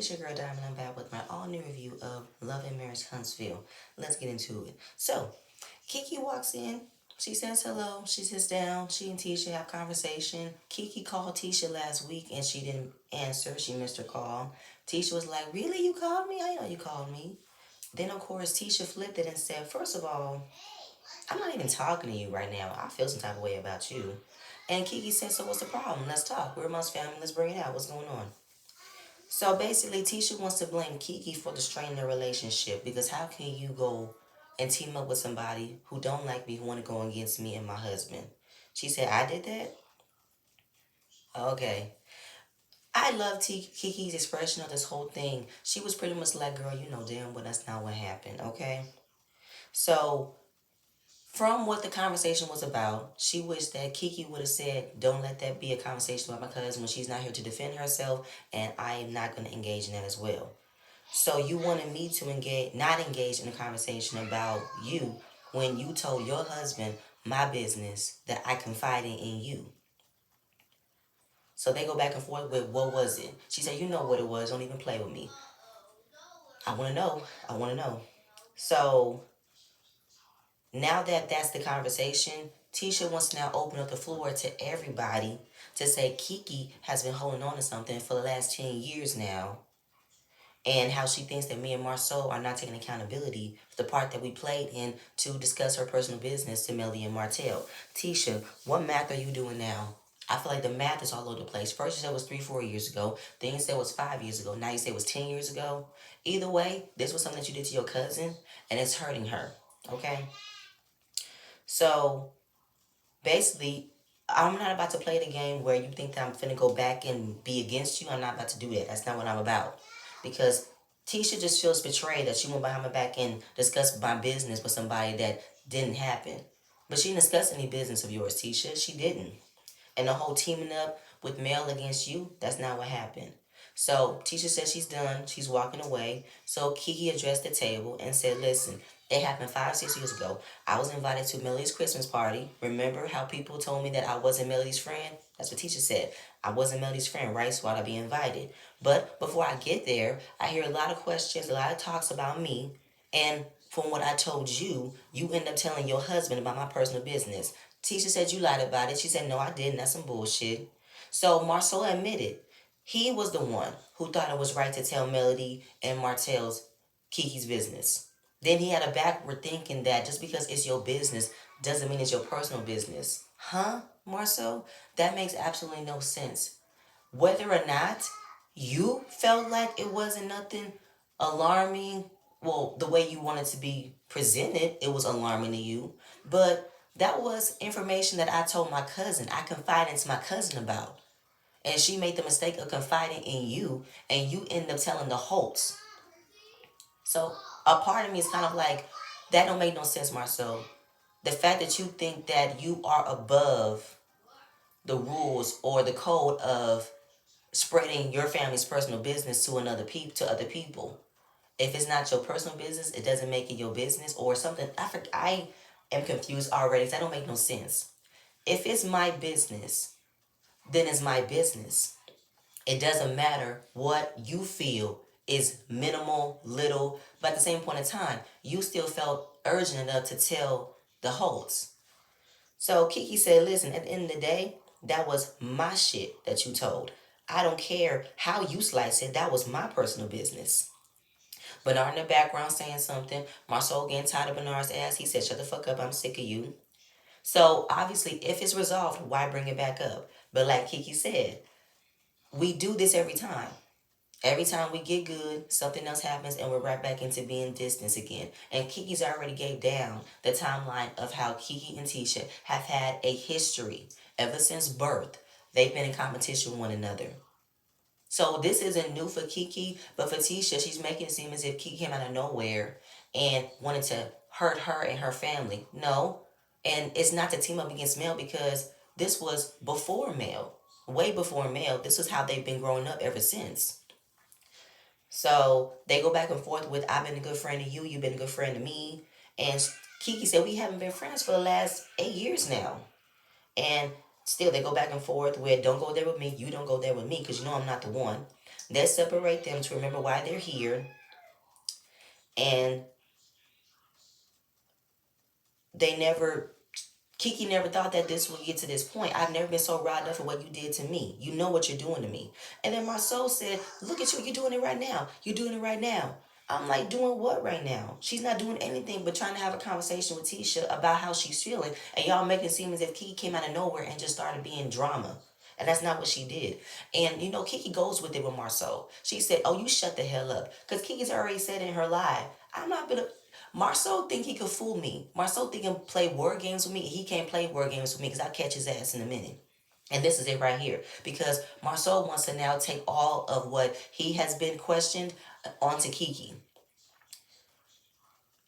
It's your girl Diamond. I'm back with my all new review of Love and Marriage Huntsville. Let's get into it. So, Kiki walks in. She says hello. She sits down. She and Tisha have conversation. Kiki called Tisha last week and she didn't answer. She missed her call. Tisha was like, "Really? You called me? I know you called me." Then, of course, Tisha flipped it and said, "First of all, I'm not even talking to you right now. I feel some type of way about you." And Kiki said, "So what's the problem? Let's talk. We're amongst family. Let's bring it out. What's going on?" So basically, Tisha wants to blame Kiki for the strain in their relationship because how can you go and team up with somebody who don't like me, who want to go against me and my husband? She said, "I did that?" Okay. I love Kiki's expression of this whole thing. She was pretty much like, "Girl, you know damn well that's not what happened, okay?" So from what the conversation was about, she wished that Kiki would have said, "Don't let that be a conversation about my cousin when she's not here to defend herself, and I am not going to engage in that as well." So you wanted me to not engage in a conversation about you when you told your husband my business that I confided in you. So they go back and forth with what was it? She said, "You know what it was. Don't even play with me." I want to know. I want to know. So now that that's the conversation, Tisha wants to now open up the floor to everybody to say Kiki has been holding on to something for the last 10 years now, and how she thinks that me and Marceau are not taking accountability for the part that we played in to discuss her personal business to Melly and Martell. Tisha, what math are you doing now? I feel like the math is all over the place. First you said it was 3, 4 years ago. Then you said it was 5 years ago. Now you say it was 10 years ago. Either way, this was something that you did to your cousin, and it's hurting her. Okay? So basically, I'm not about to play the game where you think that I'm finna go back and be against you. I'm not about to do that. That's not what I'm about. Because Tisha just feels betrayed that she went behind my back and discussed my business with somebody that didn't happen. But she didn't discuss any business of yours, Tisha. She didn't. And the whole teaming up with Mel against you, that's not what happened. So Tisha said she's done. She's walking away. So Kiki addressed the table and said, "Listen, it happened 5, 6 years ago. I was invited to Melody's Christmas party. Remember how people told me that I wasn't Melody's friend? That's what Tisha said. I wasn't Melody's friend, right? So I'd be invited. But before I get there, I hear a lot of questions, a lot of talks about me. And from what I told you, you end up telling your husband about my personal business. Tisha said you lied about it. She said, no, I didn't. That's some bullshit." So Marcel admitted he was the one who thought it was right to tell Melody and Martell's Kiki's business. Then he had a backward thinking that just because it's your business doesn't mean it's your personal business. Huh, Marcel? That makes absolutely no sense. Whether or not you felt like it wasn't nothing alarming, well, the way you wanted to be presented, it was alarming to you. But that was information that I told my cousin. I confided to my cousin about. And she made the mistake of confiding in you, and you end up telling the hoax. So a part of me is kind of like, that don't make no sense, Marcel. The fact that you think that you are above the rules or the code of spreading your family's personal business to other people. If it's not your personal business, it doesn't make it your business or something. I am confused already. That don't make no sense. If it's my business, then it's my business. It doesn't matter what you feel is minimal, little, but at the same point in time, you still felt urgent enough to tell the host. So Kiki said, "Listen, at the end of the day, that was my shit that you told. I don't care how you slice it. That was my personal business." Bernard in the background saying something. Marceau getting tired of Bernard's ass. He said, "Shut the fuck up. I'm sick of you." So obviously, if it's resolved, why bring it back up? But like Kiki said, we do this every time. Every time we get good, something else happens and we're right back into being distance again. And Kiki's already gave down the timeline of how Kiki and Tisha have had a history ever since birth. They've been in competition with one another. So this isn't new for Kiki, but for Tisha, she's making it seem as if Kiki came out of nowhere and wanted to hurt her and her family. No. And it's not to team up against Mel because this was before Mel. Way before Mel. This is how they've been growing up ever since. So they go back and forth with, "I've been a good friend to you, you've been a good friend to me." And Kiki said, "We haven't been friends for the last 8 years now." And still they go back and forth with, "Don't go there with me, you don't go there with me, because you know I'm not the one." Let's separate them to remember why they're here. And they never Kiki never thought that this would get to this point. I've never been so riled up for what you did to me. You know what you're doing to me. And then my soul said, look at you. You're doing it right now. You're doing it right now. I'm like, doing what right now? She's not doing anything but trying to have a conversation with Tisha about how she's feeling. And y'all making it seem as if Kiki came out of nowhere and just started being drama. And that's not what she did. And you know, Kiki goes with it with Marceau. She said, oh, you shut the hell up. Because Kiki's already said in her live, I'm not gonna Marceau think he could fool me. Marceau think he can play word games with me. He can't play word games with me because I'll catch his ass in a minute. And this is it right here. Because Marceau wants to now take all of what he has been questioned onto Kiki.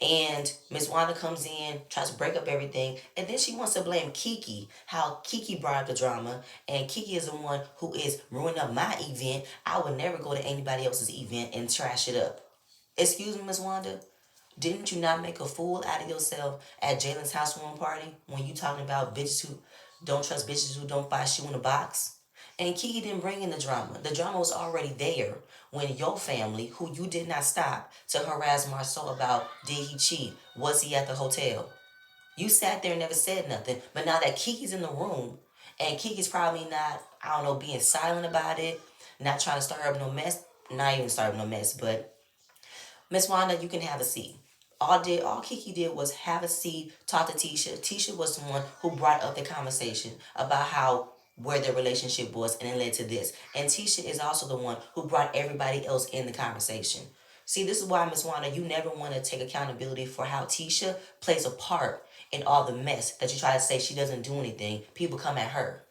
And Miss Wanda comes in, tries to break up everything, and then she wants to blame Kiki, how Kiki brought up the drama, and Kiki is the one who is ruining up my event. I would never go to anybody else's event and trash it up. Excuse me, Miss Wanda? Didn't you not make a fool out of yourself at Jalen's housewarming party when you talking about bitches who don't trust bitches who don't buy shoe in a box? And Kiki didn't bring in the drama. The drama was already there when your family, who you did not stop to harass Marceau about, did he cheat? Was he at the hotel? You sat there and never said nothing. But now that Kiki's in the room, and Kiki's probably not, I don't know, being silent about it, not trying to start up no mess, not even start up no mess, but Miss Wanda, you can have a seat. All Kiki did was have a seat, talk to Tisha. Tisha was the one who brought up the conversation about how where their relationship was, and it led to this. And Tisha is also the one who brought everybody else in the conversation. See, this is why, Miss Wanda, you never want to take accountability for how Tisha plays a part in all the mess that you try to say she doesn't do anything. People come at her.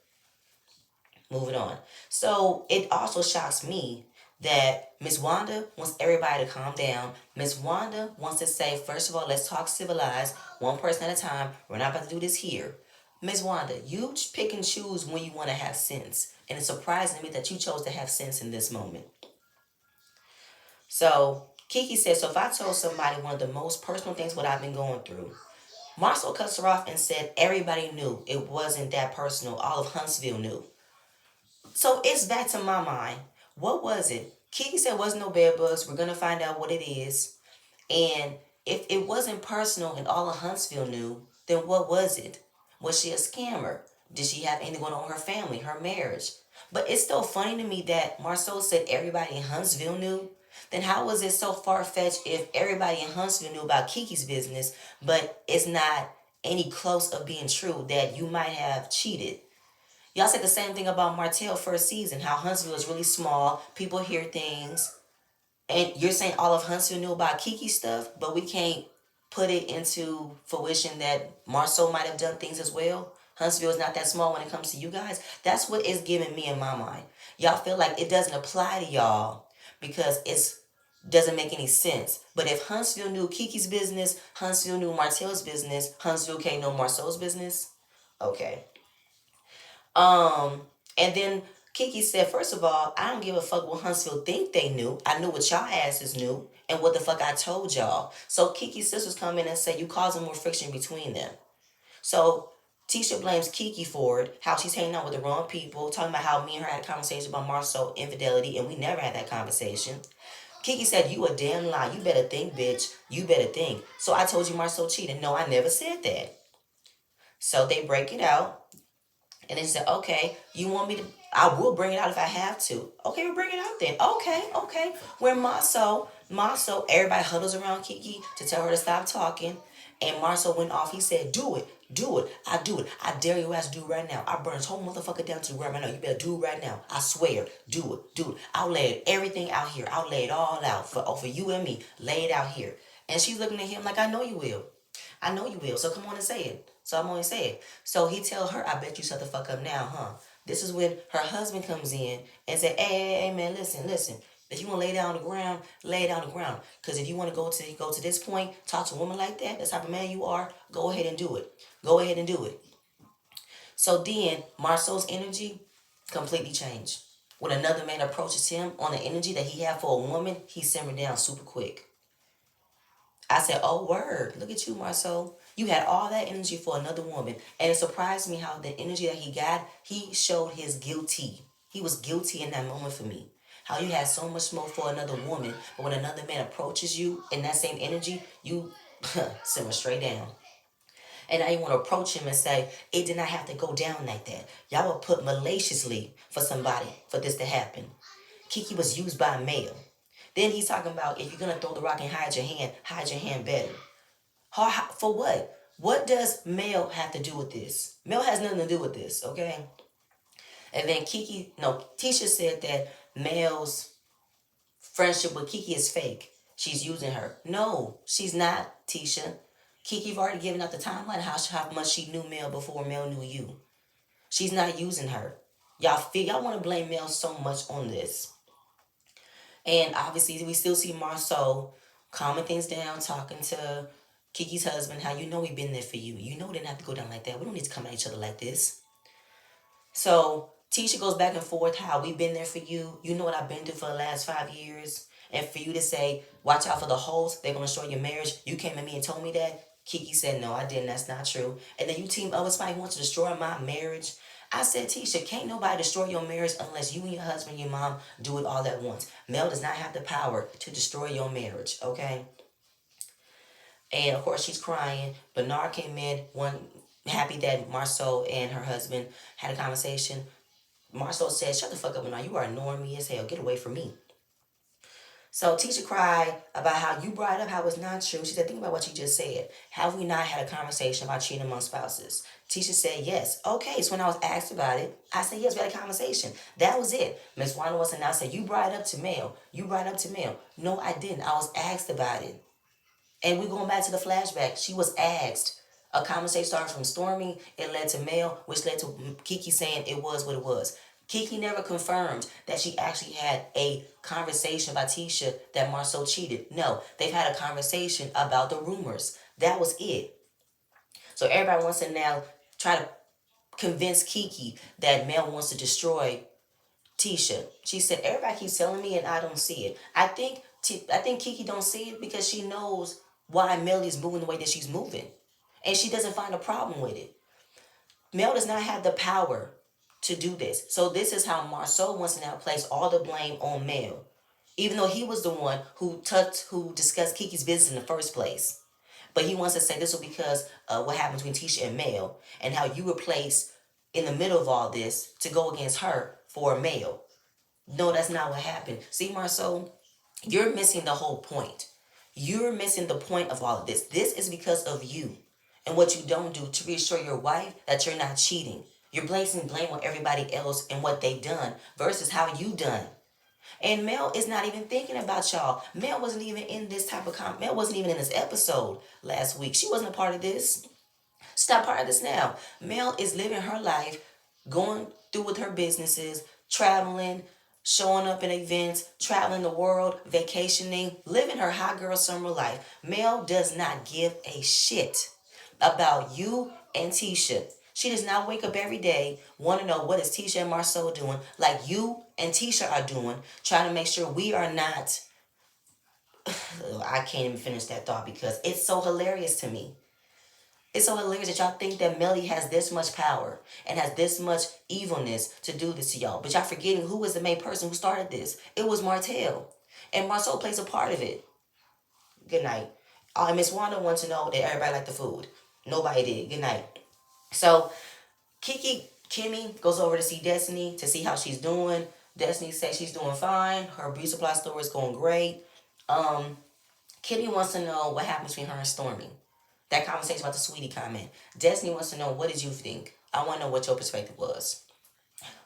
Moving on. So it also shocks me that Miss Wanda wants everybody to calm down. Miss Wanda wants to say, first of all, let's talk civilized, one person at a time. We're not about to do this here. Miss Wanda, you pick and choose when you want to have sense. And it's surprising to me that you chose to have sense in this moment. So Kiki said, so if I told somebody one of the most personal things what I've been going through, Marcel cuts her off and said everybody knew it wasn't that personal. All of Huntsville knew. So it's back to my mind. What was it? Kiki said it wasn't no bed bugs. We're gonna find out what it is. And if it wasn't personal and all of Huntsville knew, then what was it? Was she a scammer? Did she have anything going on with her family, her marriage? But it's still funny to me that Marceau said everybody in Huntsville knew. Then how was it so far-fetched if everybody in Huntsville knew about Kiki's business, but it's not any close of being true that you might have cheated? Y'all said the same thing about Martell first season, how Huntsville is really small, people hear things, and you're saying all of Huntsville knew about Kiki stuff, but we can't put it into fruition that Marceau might have done things as well. Huntsville is not that small when it comes to you guys. That's what it's giving me in my mind. Y'all feel like it doesn't apply to y'all because it's doesn't make any sense. But if Huntsville knew Kiki's business, Huntsville knew Martell's business, Huntsville can't know Marceau's business. Okay. Um, and then Kiki said, first of all, I don't give a fuck what Huntsville think they knew. I knew what y'all asses knew and what the fuck I told y'all. So Kiki's sisters come in and say you causing more friction between them. So Tisha blames Kiki for it, how she's hanging out with the wrong people, talking about how me and her had a conversation about Marceau infidelity, and we never had that conversation. Kiki said, you a damn lie. You better think, bitch. You better think. So I told you Marceau cheated. No, I never said that. So they break it out. And then she said, okay, you want me to, I will bring it out if I have to. Okay, we'll bring it out then. Okay, okay. Where Marceau, everybody huddles around Kiki to tell her to stop talking. And Marceau went off. He said, do it, do it. I do it. I dare your ass to do it right now. I burn this whole motherfucker down to the ground right now. You better do it right now. I swear, do it, do it. I'll lay everything out here. I'll lay it all out for you and me. Lay it out here. And she's looking at him like, I know you will. I know you will. So come on and say it. So I'm only saying. So he tell her, I bet you shut the fuck up now, huh? This is when her husband comes in and say, hey, man, listen. If you want to lay down on the ground, lay down on the ground. Because if you want to go to this point, talk to a woman like that, that's the type of man you are, go ahead and do it. Go ahead and do it. So then Marceau's energy completely changed. When another man approaches him on the energy that he had for a woman, he simmered down super quick. I said, oh, word. Look at you, Marceau. You had all that energy for another woman. And it surprised me how the energy that he got, he showed his guilty. He was guilty in that moment for me. How you have so much smoke for another woman, but when another man approaches you in that same energy, you simmer straight down. And now you want to approach him and say, it did not have to go down like that. Y'all would put maliciously for somebody for this to happen. Kiki was used by a male. Then he's talking about if you're going to throw the rock and hide your hand better. For what? What does male have to do with this? Male has nothing to do with this, okay? And then Tisha said that Mel's friendship with Kiki is fake. She's using her. No, she's not, Tisha. Kiki, you've already given up the timeline how much she knew Mel before Mel knew you. She's not using her. Y'all want to blame Mel so much on this. And obviously, we still see Marceau calming things down, talking to Kiki's husband, how you know we've been there for you. You know we didn't have to go down like that. We don't need to come at each other like this. So Tisha goes back and forth how we've been there for you. You know what I've been through for the last 5 years. And for you to say, watch out for the hoes, they're going to destroy your marriage. You came at me and told me that. Kiki said, no, I didn't. That's not true. And then you team up with somebody who wants to destroy my marriage. I said, Tisha, can't nobody destroy your marriage unless you and your husband and your mom do it all at once. Mel does not have the power to destroy your marriage, okay? And of course, she's crying. Bernard came in, one happy that Marceau and her husband had a conversation. Marceau said, shut the fuck up, Bernard. You are annoying me as hell. Get away from me. So Tisha cried about how you brought up how it's not true. She said, think about what you just said. Have we not had a conversation about cheating among spouses? Tisha said, yes. Okay, so when I was asked about it, I said, yes, we had a conversation. That was it. Miss Wanda was now said, you brought it up to Mel. You brought it up to Mel. No, I didn't. I was asked about it. And we're going back to the flashback. She was asked. A conversation started from Stormy. It led to Mel, which led to Kiki saying it was what it was. Kiki never confirmed that she actually had a conversation about Tisha that Marceau cheated. No, they've had a conversation about the rumors. That was it. So everybody wants to now try to convince Kiki that Mel wants to destroy Tisha. She said, everybody keeps telling me and I don't see it. I think Kiki don't see it because she knows why Melly's moving the way that she's moving. And she doesn't find a problem with it. Mel does not have the power to do this. So this is how Marceau wants to now place all the blame on Mel. Even though he was the one who discussed Kiki's business in the first place. But he wants to say this was because of what happened between Tisha and Mel and how you were placed in the middle of all this to go against her for a male. No, that's not what happened. See, Marceau, you're missing the whole point. You're missing the point of all of this. This is because of you and what you don't do to reassure your wife that you're not cheating. You're placing blame on everybody else and what they done versus how you done. And Mel is not even thinking about y'all. Mel wasn't even in this type of Mel wasn't even in this episode last week. She wasn't a part of this. She's not part of this now. Mel is living her life, going through with her businesses, traveling, showing up in events, traveling the world, vacationing, living her hot girl summer life. Mel does not give a shit about you and Tisha. She does not wake up every day want to know what is Tisha and Marceau doing like you and Tisha are doing, trying to make sure we are not. I can't even finish that thought because it's so hilarious to me. It's so hilarious that y'all think that Melly has this much power and has this much evilness to do this to y'all. But y'all forgetting who was the main person who started this. It was Martell. And Marceau plays a part of it. Good night. Miss Wanda wants to know that everybody liked the food. Nobody did. Good night. So Kimmy goes over to see Destiny to see how she's doing. Destiny says she's doing fine. Her beauty supply store is going great. Kimmy wants to know what happened between her and Stormy. That conversation about the sweetie comment. Destiny wants to know, what did you think? I want to know what your perspective was.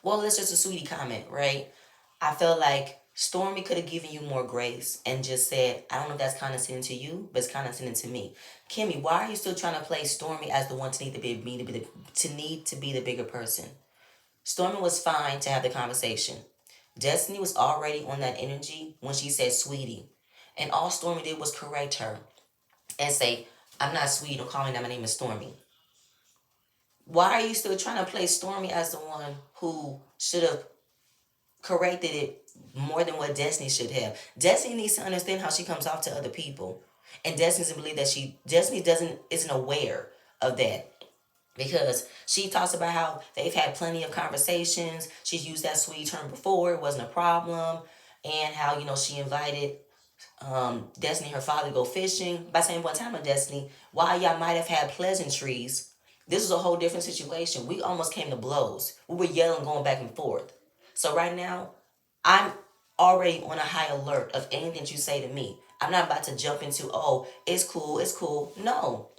Well, it's just a sweetie comment, right? I felt like Stormy could have given you more grace and just said, I don't know if that's condescending to you, but it's condescending to me. Kimmy, why are you still trying to play Stormy as the one to need to be the bigger person? Stormy was fine to have the conversation. Destiny was already on that energy when she said sweetie. And all Stormy did was correct her and say, I'm not sweet, don't call me that, my name is Stormy. Why are you still trying to play Stormy as the one who should have corrected it more than what Destiny should have? Destiny needs to understand how she comes off to other people. And Destiny doesn't believe that Destiny isn't aware of that. Because she talks about how they've had plenty of conversations. She's used that sweet term before. It wasn't a problem. and how she invited Destiny, her father, to go fishing. By saying one time of Destiny, while y'all might have had pleasantries, this was a whole different situation. We almost came to blows. We were yelling, going back and forth. So right now, I'm already on a high alert of anything that you say to me. I'm not about to jump into, oh, it's cool, it's cool. No,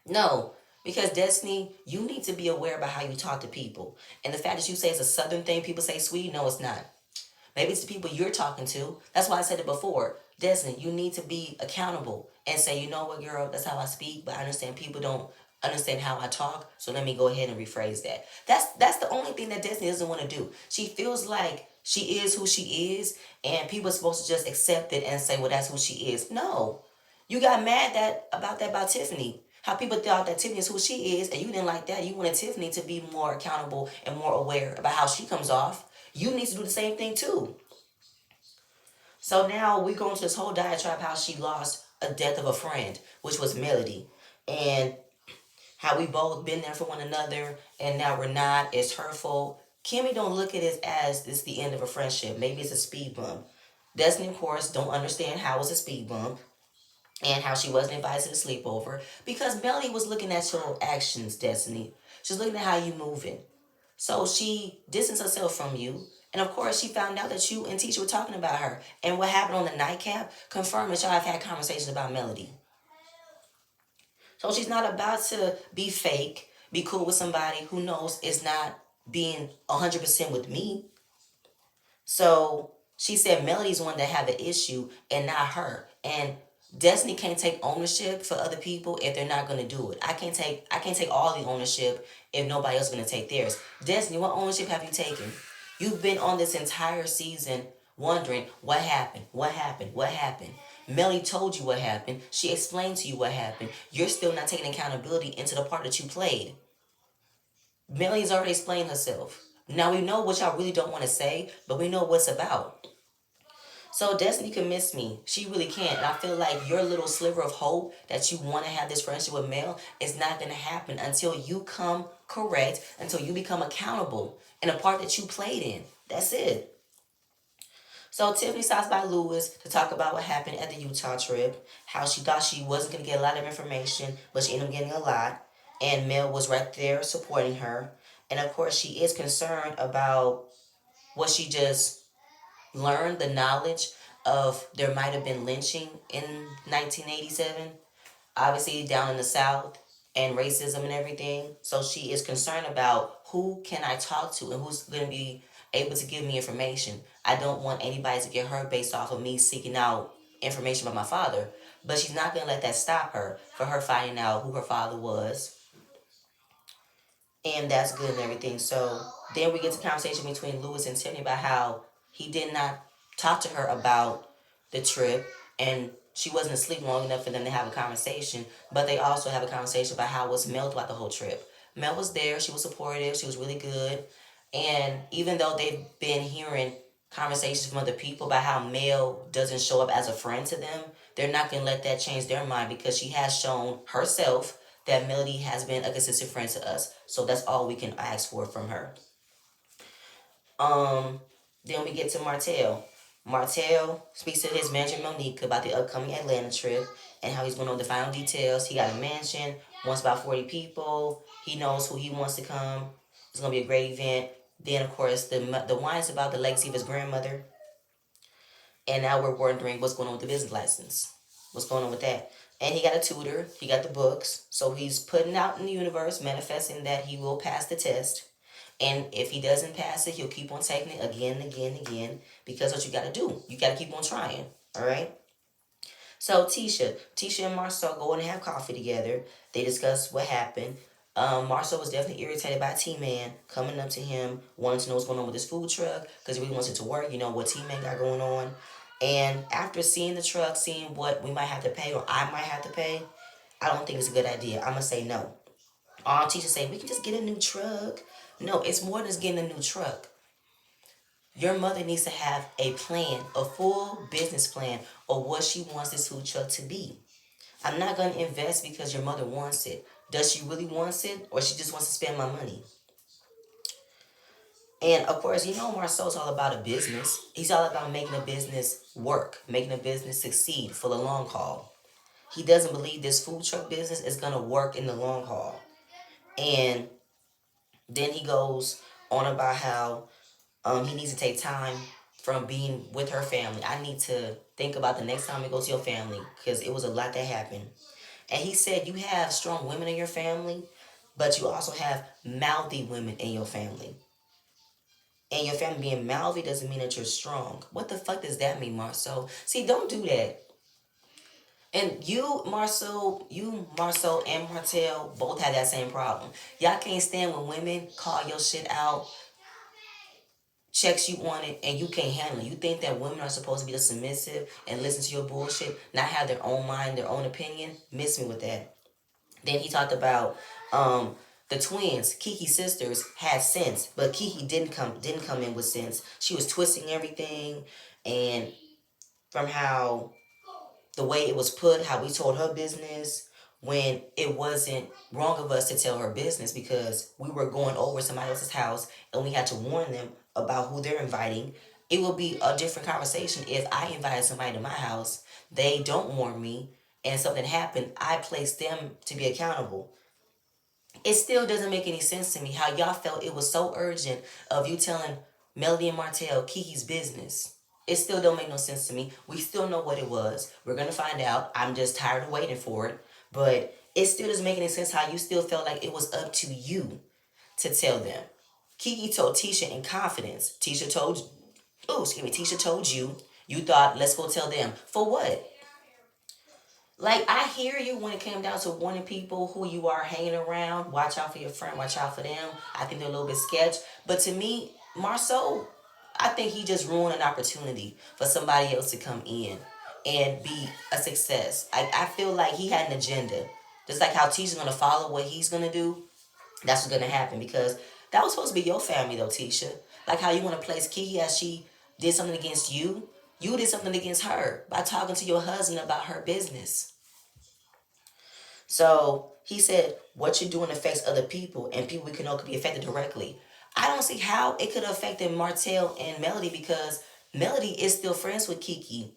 no. Because Destiny, you need to be aware about how you talk to people. And the fact that you say it's a southern thing, people say sweet, no, it's not. Maybe it's the people you're talking to. That's why I said it before. Destiny, you need to be accountable and say, you know what, girl, that's how I speak, but I understand people don't understand how I talk, so let me go ahead and rephrase that. That's the only thing that Destiny doesn't want to do. She feels like she is who she is, and people are supposed to just accept it and say, well, that's who she is. No. You got mad about Tiffany. How people thought that Tiffany is who she is, and you didn't like that. You wanted Tiffany to be more accountable and more aware about how she comes off. You need to do the same thing too. So now we go into this whole diatribe how she lost a death of a friend, which was Melody, and how we both been there for one another, and now we're not. It's hurtful. Kimmy don't look at it as it's the end of a friendship. Maybe it's a speed bump. Destiny, of course, don't understand how it's a speed bump and how she wasn't invited to the sleepover because Melody was looking at your actions, Destiny. She's looking at how you moving. So she distanced herself from you. And of course, she found out that you and Tisha were talking about her. And what happened on the nightcap confirmed that y'all have had conversations about Melody. So she's not about to be fake, be cool with somebody who knows is not being 100% with me. So she said Melody's the one that have an issue and not her. And Destiny can't take ownership for other people if they're not gonna do it. I can't take all the ownership if nobody else is gonna take theirs. Destiny, what ownership have you taken? You've been on this entire season wondering what happened, what happened, what happened. Melly told you what happened. She explained to you what happened. You're still not taking accountability into the part that you played. Melly's already explained herself. Now we know what y'all really don't want to say, but we know what's about. So Destiny can miss me. She really can't. And I feel like your little sliver of hope that you want to have this friendship with Mel is not going to happen until you come correct, until you become accountable in a part that you played in. That's it. So Tiffany stops by Lewis to talk about what happened at the Utah trip, how she thought she wasn't going to get a lot of information, but she ended up getting a lot. And Mel was right there supporting her. And of course, she is concerned about what she just learned, the knowledge of there might have been lynching in 1987, obviously down in the South, and racism and everything. So she is concerned about who can I talk to and who's going to be able to give me information. I don't want anybody to get hurt based off of me seeking out information about my father. But she's not going to let that stop her for her finding out who her father was, and that's good and everything. So then we get to conversation between Lewis and Tiffany about how he did not talk to her about the trip, and she wasn't asleep long enough for them to have a conversation. But they also have a conversation about how it was Mel throughout the whole trip. Mel was there. She was supportive. She was really good. And even though they've been hearing conversations from other people about how Mel doesn't show up as a friend to them, they're not going to let that change their mind because she has shown herself that Melody has been a consistent friend to us. So that's all we can ask for from her. Um, then we get to Martell. Martell speaks to his manager Monique about the upcoming Atlanta trip and how he's going over the final details. He got a mansion, wants about 40 people. He knows who he wants to come. It's going to be a great event. Then, of course, the wine is about the legacy of his grandmother. And now we're wondering what's going on with the business license. What's going on with that? And he got a tutor. He got the books. So he's putting out in the universe, manifesting that he will pass the test. And if he doesn't pass it, he'll keep on taking it again and again and again. Because what you got to do, you got to keep on trying. All right? So Tisha and Marcel go in and have coffee together. They discuss what happened. Marcel was definitely irritated by T-Man coming up to him, wanting to know what's going on with his food truck because he really wants it to work. You know what T-Man got going on. And after seeing the truck, seeing what we might have to pay or I might have to pay, I don't think it's a good idea. I'm gonna say no. All teachers say we can just get a new truck. No, it's more than just getting a new truck. Your mother needs to have a plan, a full business plan of what she wants this food truck to be. I'm not going to invest because your mother wants it. Does she really want it or she just wants to spend my money? And of course, you know Marcel's all about a business. He's all about making a business work, making a business succeed for the long haul. He doesn't believe this food truck business is gonna work in the long haul. And then he goes on about how he needs to take time from being with her family. I need to think about the next time you go to your family because it was a lot that happened. And he said you have strong women in your family, but you also have mouthy women in your family. And your family being mouthy doesn't mean that you're strong. What the fuck does that mean, Marcel? See, don't do that. And Marcel, and Martel both have that same problem. Y'all can't stand when women call your shit out, checks you on it, and you can't handle it. You think that women are supposed to be the submissive and listen to your bullshit, not have their own mind, their own opinion? Miss me with that. Then he talked about the twins, Kiki's sisters, had sense, but Kiki didn't come in with sense. She was twisting everything, and from how the way it was put, how we told her business when it wasn't wrong of us to tell her business because we were going over somebody else's house and we had to warn them about who they're inviting. It would be a different conversation if I invited somebody to my house, they don't warn me, and something happened. I place them to be accountable. It still doesn't make any sense to me how y'all felt it was so urgent of you telling Melody and Martell Kiki's business. It still don't make no sense to me. We still know what it was. We're gonna find out. I'm just tired of waiting for it. But it still doesn't make any sense how you still felt like it was up to you to tell them. Kiki told Tisha in confidence. Tisha told you. You thought, let's go tell them. For what? Like, I hear you when it came down to warning people who you are hanging around. Watch out for your friend, watch out for them. I think they're a little bit sketch. But to me, Marceau, I think he just ruined an opportunity for somebody else to come in and be a success. I feel like he had an agenda. Just like how Tisha's going to follow what he's going to do, that's what's going to happen. Because that was supposed to be your family, though, Tisha. Like how you want to place Kiki as she did something against you. You did something against her by talking to your husband about her business. So he said, what you're doing affects other people, and people we can know could be affected directly. I don't see how it could have affected Martell and Melody because Melody is still friends with Kiki.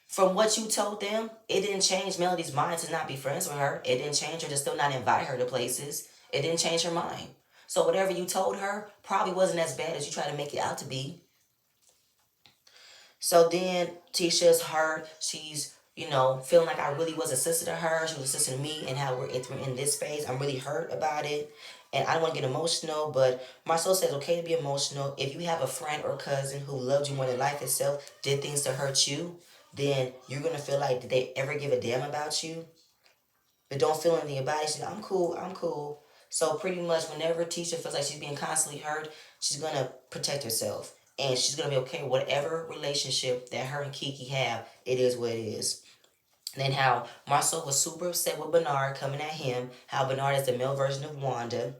From what you told them, it didn't change Melody's mind to not be friends with her. It didn't change her to still not invite her to places. It didn't change her mind. So whatever you told her probably wasn't as bad as you try to make it out to be. So then Tisha's hurt. She's, feeling like I really was a sister to her. She was a sister to me and how we're in this space. I'm really hurt about it. And I don't want to get emotional, but Marcel says okay to be emotional. If you have a friend or cousin who loved you more than life itself, did things to hurt you, then you're going to feel like, did they ever give a damn about you? But don't feel anything about it. She's like, I'm cool, I'm cool. So pretty much whenever Tisha feels like she's being constantly hurt, she's gonna protect herself. And she's gonna be okay with whatever relationship that her and Kiki have, it is what it is. And then how Marcel was super upset with Bernard coming at him, how Bernard is the male version of Wanda.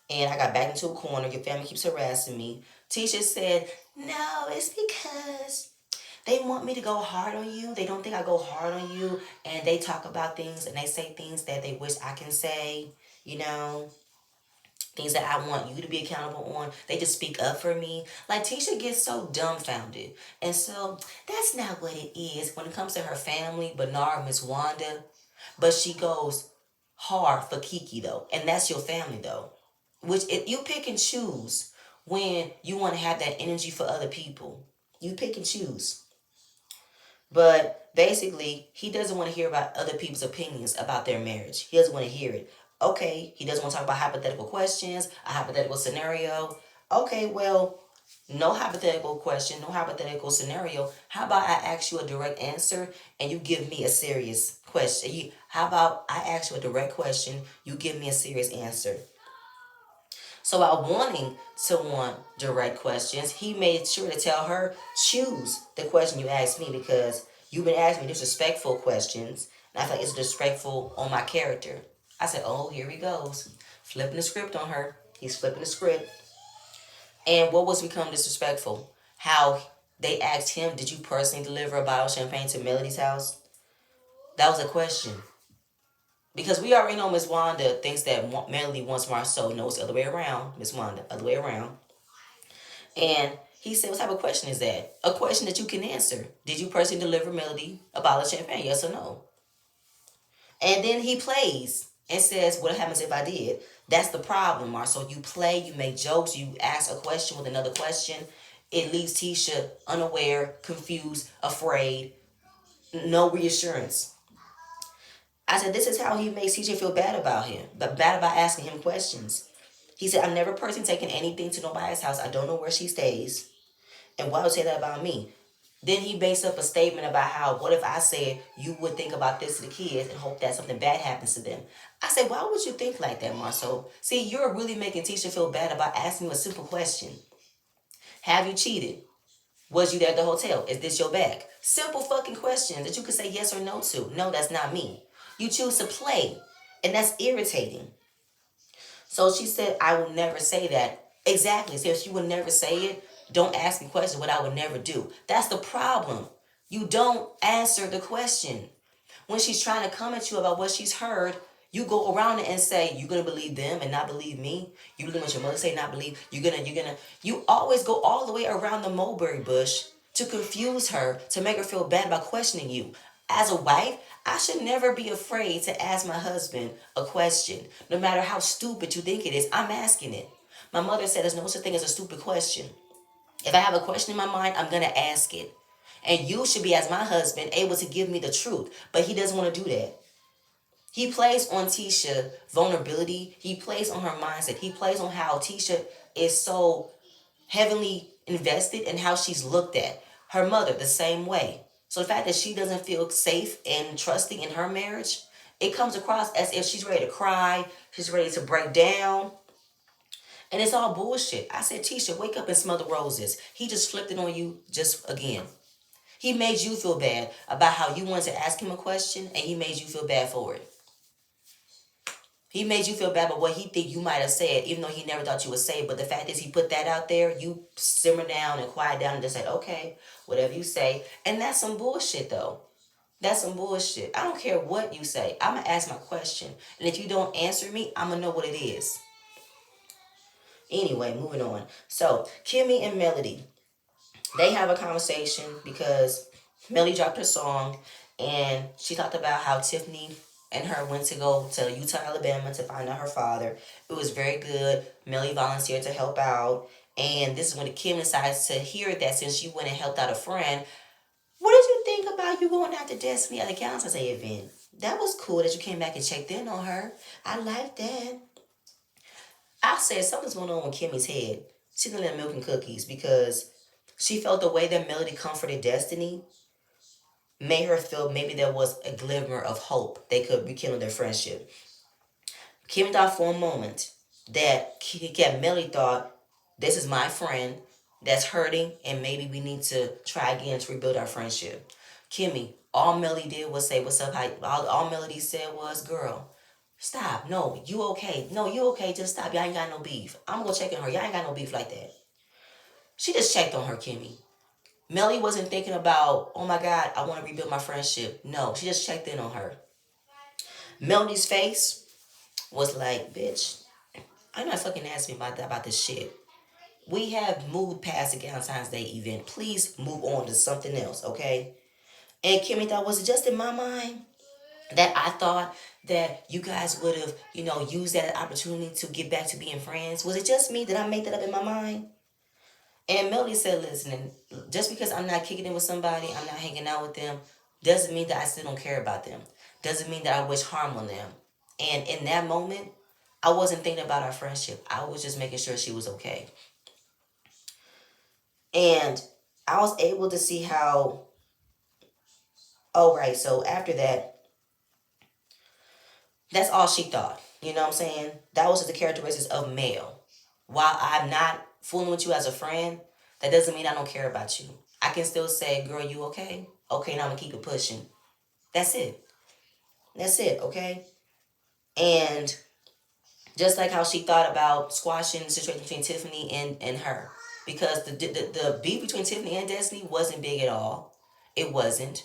And I got back into a corner, your family keeps harassing me. Tisha said, no, it's because they want me to go hard on you. They don't think I go hard on you. And they talk about things and they say things that they wish I can say, you know, things that I want you to be accountable on. They just speak up for me. Like Tisha gets so dumbfounded. And so that's not what it is when it comes to her family, Bernard, Miss Wanda. But she goes hard for Kiki though. And that's your family though. Which if you pick and choose when you want to have that energy for other people. You pick and choose. But basically, he doesn't want to hear about other people's opinions about their marriage. He doesn't want to hear it. Okay, he doesn't want to talk about hypothetical questions, a hypothetical scenario. Okay, well, no hypothetical question, no hypothetical scenario. How about I ask you a direct answer and you give me a serious question? How about I ask you a direct question, you give me a serious answer? So while wanting to want direct questions, he made sure to tell her, choose the question you asked me because you've been asking me disrespectful questions. And I feel like it's disrespectful on my character. I said, oh, here he goes. Flipping the script on her. He's flipping the script. And what was become disrespectful? How they asked him, did you personally deliver a bottle of champagne to Melody's house? That was a question. Because we already know Miss Wanda thinks that Melody wants Marceau. No, it's the other way around. Miss Wanda, other way around. And he said, what type of question is that? A question that you can answer. Did you personally deliver Melody a bottle of champagne? Yes or no? And then he plays and says, what happens if I did? That's the problem, Marcel. You play, you make jokes, you ask a question with another question. It leaves Tisha unaware, confused, afraid, no reassurance. I said, this is how he makes Tisha feel bad about him, but bad about asking him questions. He said, I've never personally taken anything to nobody's house. I don't know where she stays. And why would you say that about me? Then he based up a statement about how, what if I said you would think about this to the kids and hope that something bad happens to them? I said, why would you think like that, Marcel? See, you're really making Tisha feel bad about asking you a simple question. Have you cheated? Was you there at the hotel? Is this your bag? Simple fucking questions that you could say yes or no to. No, that's not me. You choose to play, and that's irritating. So she said, I will never say that. Exactly. So if she would never say it, don't ask me questions, what I would never do. That's the problem. You don't answer the question. When she's trying to come at you about what she's heard, you go around it and say, you're gonna believe them and not believe me. You believe what your mother say, not believe. You always go all the way around the mulberry bush to confuse her, to make her feel bad about questioning you. As a wife, I should never be afraid to ask my husband a question. No matter how stupid you think it is, I'm asking it. My mother said there's no such thing as a stupid question. If I have a question in my mind, I'm going to ask it. And you should be, as my husband, able to give me the truth. But he doesn't want to do that. He plays on Tisha vulnerability. He plays on her mindset. He plays on how Tisha is so heavily invested in how she's looked at. Her mother, the same way. So the fact that she doesn't feel safe and trusting in her marriage, it comes across as if she's ready to cry, she's ready to break down. And it's all bullshit. I said, Tisha, wake up and smell the roses. He just flipped it on you just again. He made you feel bad about how you wanted to ask him a question, and he made you feel bad for it. He made you feel bad about what he think you might have said, even though he never thought you would say it. But the fact is, he put that out there. You simmer down and quiet down and just said, okay, whatever you say. And that's some bullshit, though. That's some bullshit. I don't care what you say. I'm going to ask my question. And if you don't answer me, I'm going to know what it is. Anyway, moving on. So, Kimmy and Melody, they have a conversation because Melody dropped her song and she talked about how Tiffany and her went to go to Utah, Alabama to find out her father. It was very good. Melody volunteered to help out. And this is when Kim decides to hear that since you went and helped out a friend. What did you think about you going out to Destiny at the Valentine's Day event? That was cool that you came back and checked in on her. I like that. I said something's going on with Kimmy's head. She's in there milking cookies because she felt the way that Melody comforted Destiny made her feel maybe there was a glimmer of hope they could rekindle their friendship. Kimmy thought for a moment that Melody thought, this is my friend that's hurting and maybe we need to try again to rebuild our friendship. Kimmy, all Melody did was say, what's up? All Melody said was, girl, stop. No, you okay. No, you okay. Just stop. Y'all ain't got no beef. I'm going to check on her. Y'all ain't got no beef like that. She just checked on her, Kimmy. Melly wasn't thinking about, oh my God, I want to rebuild my friendship. No, she just checked in on her. Melody's face was like, bitch, I'm not fucking asking me about this shit. We have moved past the Valentine's Day event. Please move on to something else, okay? And Kimmy thought, was it just in my mind that I thought that you guys would have, used that opportunity to get back to being friends? Was it just me? Did I make that up in my mind? And Melody said, listen, just because I'm not kicking it with somebody, I'm not hanging out with them, doesn't mean that I still don't care about them. Doesn't mean that I wish harm on them. And in that moment, I wasn't thinking about our friendship. I was just making sure she was okay. And I was able to see how, oh, right, so after that, that's all she thought. You know what I'm saying? That was just the characteristics of male. While I'm not fooling with you as a friend, that doesn't mean I don't care about you. I can still say, girl, you okay? Okay, now I'm gonna keep it pushing. That's it. That's it, okay? And just like how she thought about squashing the situation between Tiffany and her. Because the beef between Tiffany and Destiny wasn't big at all. It wasn't.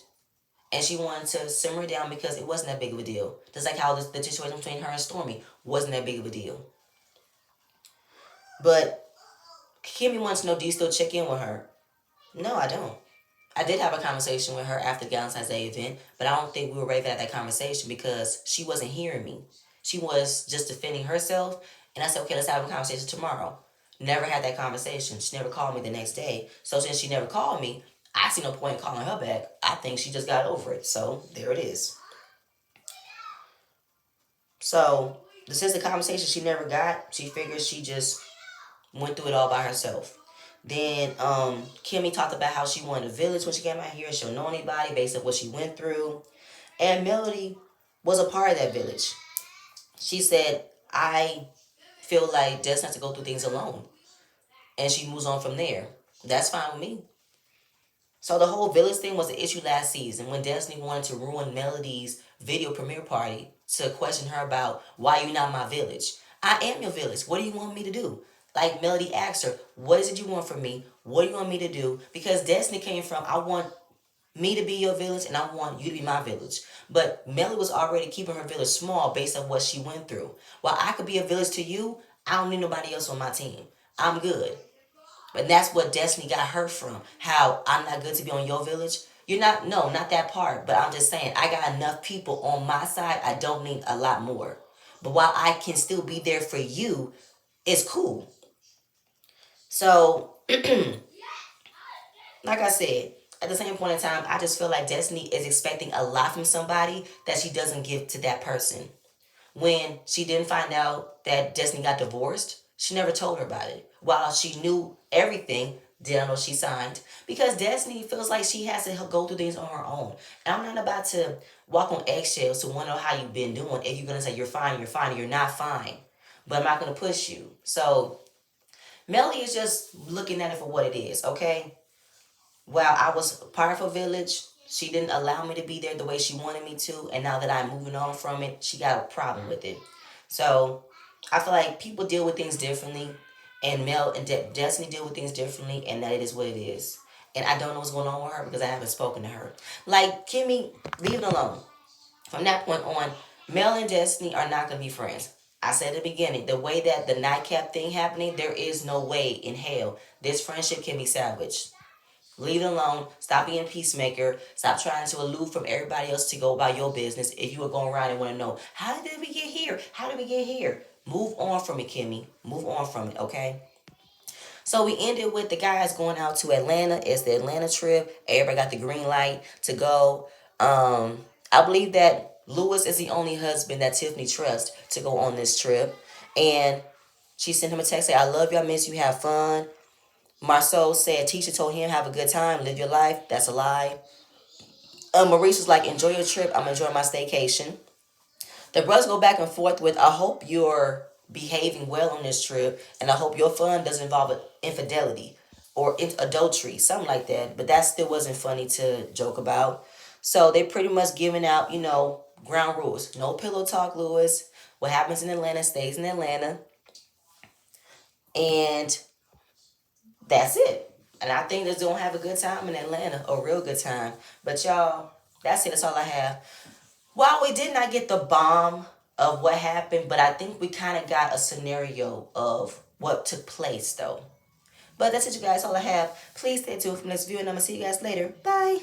And she wanted to simmer down because it wasn't that big of a deal. Just like how the situation between her and Stormy wasn't that big of a deal. But Kimmy wants to know, do you still check in with her? No, I don't. I did have a conversation with her after the Valentine's Day event, but I don't think we were ready to have that conversation because she wasn't hearing me. She was just defending herself, and I said, okay, let's have a conversation tomorrow. Never had that conversation. She never called me the next day. So since she never called me, I see no point in calling her back. I think she just got over it. So there it is. So since the conversation she never got, she figures she just went through it all by herself. Then Kimmy talked about how she wanted a village when she came out here. She don't know anybody based on what she went through. And Melody was a part of that village. She said, I feel like Des has to go through things alone. And she moves on from there. That's fine with me. So the whole village thing was an issue last season when Destiny wanted to ruin Melody's video premiere party to question her about why you not my village. I am your village. What do you want me to do? Like Melody asked her, what is it you want from me? What do you want me to do? Because Destiny came from, I want me to be your village and I want you to be my village. But Melody was already keeping her village small based on what she went through. While I could be a village to you, I don't need nobody else on my team. I'm good. But that's what Destiny got hurt from. How I'm not good to be on your village. You're not, no, not that part. But I'm just saying, I got enough people on my side. I don't need a lot more. But while I can still be there for you, it's cool. So, like I said, at the same point in time, I just feel like Destiny is expecting a lot from somebody that she doesn't give to that person. When she didn't find out that Destiny got divorced, she never told her about it. While she knew everything, didn't know she signed. Because Destiny feels like she has to go through things on her own. And I'm not about to walk on eggshells to wonder how you've been doing. If you're going to say you're fine, and you're not fine. But I'm not going to push you. So, Melly is just looking at it for what it is, okay? While I was part of her village, she didn't allow me to be there the way she wanted me to, and now that I'm moving on from it, she got a problem with it. So I feel like people deal with things differently, and Mel and Destiny deal with things differently, and that it is what it is. And I don't know what's going on with her because I haven't spoken to her. Like Kimmy, leave it alone. From that point on, Mel and Destiny are not going to be friends. I said at the beginning, the way that the nightcap thing happening, there is no way in hell this friendship can be salvaged. Leave it alone. Stop being a peacemaker. Stop trying to aloof from everybody else to go about your business. If you are going around and want to know, how did we get here? How did we get here? Move on from it, Kimmy. Move on from it, okay? So we ended with the guys going out to Atlanta. It's the Atlanta trip. Everybody got the green light to go. I believe that Lewis is the only husband that Tiffany trusts to go on this trip. And she sent him a text saying, I love you, I miss you, have fun. Marceau said Tisha told him have a good time, live your life. That's a lie. Maurice was like, enjoy your trip. I'm enjoying my staycation. The brothers go back and forth with, I hope you're behaving well on this trip, and I hope your fun doesn't involve infidelity or adultery, something like that. But that still wasn't funny to joke about. So they pretty much giving out, ground rules. No pillow talk, Lewis. What happens in Atlanta stays in Atlanta. And that's it. And I think they're going to have a good time in Atlanta, a real good time. But y'all, that's it. That's all I have. Well, we did not get the bomb of what happened, but I think we kind of got a scenario of what took place, though. But that's it, you guys. All I have. Please stay tuned for the next video, and I'm going to see you guys later. Bye.